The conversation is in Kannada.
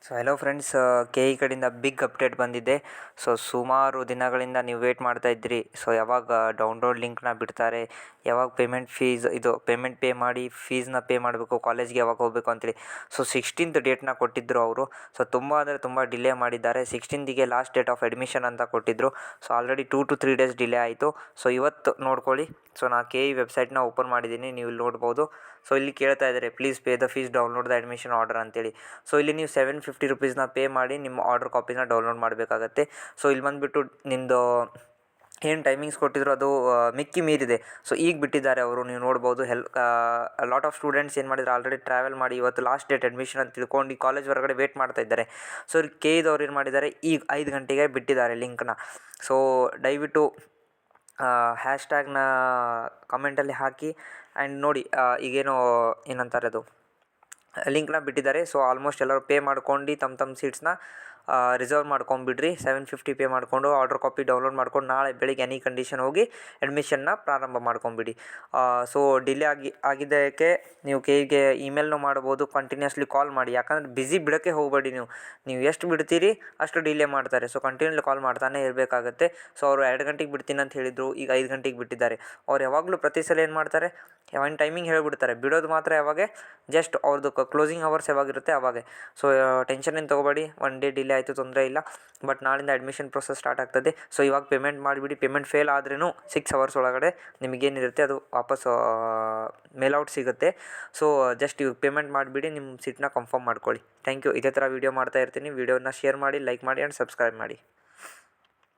So hello friends, K E ಕಡೆಯಿಂದ ಬಿಗ್ ಅಪ್ಡೇಟ್ ಬಂದಿದೆ. ಸೊ ಸುಮಾರು ದಿನಗಳಿಂದ ನೀವು ವೇಟ್ ಮಾಡ್ತಾ ಇದ್ರಿ. ಸೊ ಯಾವಾಗ ಡೌನ್ಲೋಡ್ ಲಿಂಕ್ನ ಬಿಡ್ತಾರೆ, ಯಾವಾಗ ಪೇಮೆಂಟ್ ಪೇ ಮಾಡಿ ಫೀಸ್ನ ಪೇ ಮಾಡಬೇಕು, ಕಾಲೇಜ್ಗೆ ಯಾವಾಗ ಹೋಗಬೇಕು ಅಂತೇಳಿ. ಸೊ 16th ಡೇಟ್ನ ಕೊಟ್ಟಿದ್ದರು ಅವರು. ಸೊ ತುಂಬ ಅಂದರೆ ತುಂಬ ಡಿಲೇ ಮಾಡಿದ್ದಾರೆ. 16th last date of admission ಅಂತ ಕೊಟ್ಟಿದ್ದರು. So already 2 to 3 days delay ಆಯಿತು. ಸೊ ಇವತ್ತು ನೋಡ್ಕೊಳ್ಳಿ. ಸೊ ನಾನು ಕೆ ಇ ವೆಬ್ಸೈಟ್ನ ಓಪನ್ ಮಾಡಿದ್ದೀನಿ, ನೀವು ಇಲ್ಲಿ ನೋಡ್ಬೋದು. ಸೊ ಇಲ್ಲಿ ಕೇಳ್ತಾ ಇದ್ದಾರೆ, please pay the fees download the admission order ಅಂತೇಳಿ. ಸೊ ಇಲ್ಲಿ ನೀವು 750 rupeesನ ಪೇ ಮಾಡಿ ನಿಮ್ಮ ಆರ್ಡರ್ ಕಾಪಿನ ಡೌನ್ಲೋಡ್ ಮಾಡಬೇಕಾಗತ್ತೆ. ಸೊ ಇಲ್ಲಿ ಬಂದುಬಿಟ್ಟು ನಿಮ್ಮದು ಏನು ಟೈಮಿಂಗ್ಸ್ ಕೊಟ್ಟಿದ್ರು ಅದು ಮಿಕ್ಕಿ ಮೀರಿದೆ. ಸೊ ಈಗ ಬಿಟ್ಟಿದ್ದಾರೆ ಅವರು, ನೀವು ನೋಡ್ಬೋದು. ಲಾಟ್ ಆಫ್ ಸ್ಟೂಡೆಂಟ್ಸ್ ಏನು ಮಾಡಿದ್ರು, ಆಲ್ರೆಡಿ ಟ್ರಾವೆಲ್ ಮಾಡಿ ಇವತ್ತು ಲಾಸ್ಟ್ ಡೇಟ್ ಅಡ್ಮಿಷನ್ ಅಂತ ತಿಳ್ಕೊಂಡು ಈ ಕಾಲೇಜ್ ಹೊರಗಡೆ ವೇಟ್ ಮಾಡ್ತಾ ಇದ್ದಾರೆ. ಸೊ ಕೆ ಇದವ್ರು ಏನು ಮಾಡಿದ್ದಾರೆ, ಈಗ 5 ಗಂಟೆಗೆ ಬಿಟ್ಟಿದ್ದಾರೆ ಲಿಂಕ್ನ. ಸೊ ದಯವಿಟ್ಟು ಹ್ಯಾಶ್ಟ್ಯಾಗ್ನ ಕಮೆಂಟಲ್ಲಿ ಹಾಕಿ ಆ್ಯಂಡ್ ನೋಡಿ. ಈಗೇನೋ ಏನಂತಾರೆ ಅದು ಲಿಂಕ್ನ ಬಿಟ್ಟಿದ್ದಾರೆ. ಸೊ ಆಲ್ಮೋಸ್ಟ್ ಎಲ್ಲರೂ ಪೇ ಮಾಡ್ಕೊಂಡು ತಮ್ಮ ಸೀಟ್ಸ್ನ ರಿಸರ್ವ್ ಮಾಡ್ಕೊಂಬಿಡ್ರಿ. 750 ಪೇ ಮಾಡಿಕೊಂಡು ಆರ್ಡರ್ ಕಾಪಿ ಡೌನ್ಲೋಡ್ ಮಾಡ್ಕೊಂಡು ನಾಳೆ ಬೆಳಿಗ್ಗೆ ಎನಿ ಕಂಡೀಷನ್ ಹೋಗಿ ಅಡ್ಮಿಷನ್ನ ಪ್ರಾರಂಭ ಮಾಡ್ಕೊಂಬಿಡಿ. ಸೊ ಡಿಲೇ ಆಗಿದ್ದಕ್ಕೆ ನೀವು ಕೆ ಇಗೆ ಇಮೇಲ್ನೂ ಮಾಡ್ಬೋದು, ಕಂಟಿನ್ಯೂಸ್ಲಿ ಕಾಲ್ ಮಾಡಿ. ಯಾಕಂದರೆ ಬ್ಯುಸಿ ಬಿಡೋಕ್ಕೆ ಹೋಗಬೇಡಿ. ನೀವು ಎಷ್ಟು ಬಿಡ್ತೀರಿ ಅಷ್ಟು ಡಿಲೇ ಮಾಡ್ತಾರೆ. ಸೊ ಕಂಟಿನ್ಯೂಸ್ಲಿ ಕಾಲ್ ಮಾಡ್ತಾನೆ ಇರಬೇಕಾಗತ್ತೆ. ಸೊ ಅವರು 2 ಗಂಟೆಗೆ ಬಿಡ್ತೀನಿ ಅಂತ ಹೇಳಿದರು, ಈಗ 5 ಗಂಟೆಗೆ ಬಿಟ್ಟಿದ್ದಾರೆ. ಅವ್ರು ಯಾವಾಗಲೂ ಪ್ರತಿ ಸಲ ಏನು ಮಾಡ್ತಾರೆ, ಒಂದು ಟೈಮಿಂಗ್ ಹೇಳಿಬಿಡ್ತಾರೆ. ಬಿಡೋದು ಮಾತ್ರ ಯಾವಾಗ, ಜಸ್ಟ್ ಅವ್ರದ್ದು ಕ್ಲೋಸಿಂಗ್ ಅವರ್ಸ್ ಯಾವಾಗಿರುತ್ತೆ ಅವಾಗೆ. ಸೊ ಟೆನ್ಷನ್ ಏನು ತೊಗೋಬೇಡಿ, 1 day ಡಿಲೇ ಆಯಿತು ತೊಂದರೆ ಇಲ್ಲ. ಬಟ್ ನಾಳಿಂದ ಅಡ್ಮಿಷನ್ ಪ್ರೊಸೆಸ್ ಸ್ಟಾರ್ಟ್ ಆಗ್ತದೆ. ಸೊ ಇವಾಗ ಪೇಮೆಂಟ್ ಮಾಡಿಬಿಡಿ. ಪೇಮೆಂಟ್ ಫೇಲ್ ಆದ್ರೂ 6 hours ಒಳಗಡೆ ನಿಮಗೇನಿರುತ್ತೆ ಅದು ವಾಪಸ್ ಮೇಲ್ಔಟ್ ಸಿಗುತ್ತೆ. ಸೊ ಜಸ್ಟ್ ಇವಾಗ ಪೇಮೆಂಟ್ ಮಾಡಿಬಿಡಿ, ನಿಮ್ಮ ಸೀಟ್ನ ಕನ್ಫರ್ಮ್ ಮಾಡ್ಕೊಳ್ಳಿ. Thank you. ಇದೇ ಥರ ವೀಡಿಯೋ ಮಾಡ್ತಾ ಇರ್ತೀನಿ. ವೀಡಿಯೋನ ಶೇರ್ ಮಾಡಿ, ಲೈಕ್ ಮಾಡಿ ಆ್ಯಂಡ್ ಸಬ್ಸ್ಕ್ರೈಬ್ ಮಾಡಿ.